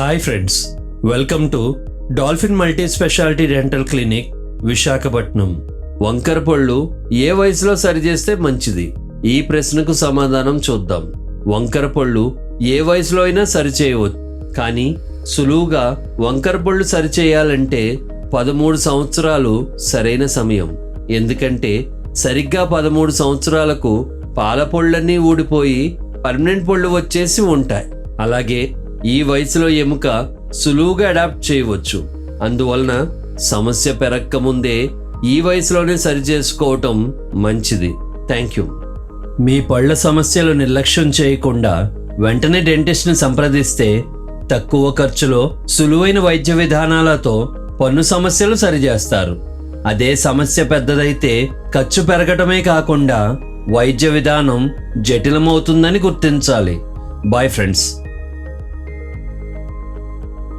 Hi friends, welcome to dolphin multi speciality dental clinic Visakhapatnam. వంకర పళ్ళు ఏ వయసులో సరిచేస్తే మంచిది? ఈ ప్రశ్నకు సమాధానం చూద్దాం. వంకర పళ్ళు ఏ వయసులో అయినా సరిచేయవచ్చు, కానీ సులువుగా వంకర పళ్ళు సరిచేయాలంటే 13 సంవత్సరాలు సరైన సమయం. ఎందుకంటే సరిగ్గా 13 సంవత్సరాలకు పాల పళ్ళన్నీ ఊడిపోయి పర్మనెంట్ పళ్ళు వచ్చేసి ఉంటాయి. అలాగే ఈ వయసులో ఎముక సులువుగా అడాప్ట్ చేయవచ్చు. అందువలన సమస్య పెరక్క ముందే ఈ వయసులోనే సరిచేసుకోవటం మంచిది. Thank you. మీ పళ్ళ సమస్యలు నిర్లక్ష్యం చేయకుండా వెంటనే డెంటిస్ట్ని సంప్రదిస్తే తక్కువ ఖర్చులో సులువైన వైద్య విధానాలతో పన్ను సమస్యలు సరిచేస్తారు. అదే సమస్య పెద్దదైతే ఖర్చు పెరగటమే కాకుండా వైద్య విధానం జటిలమవుతుందని గుర్తించాలి. Bye friends.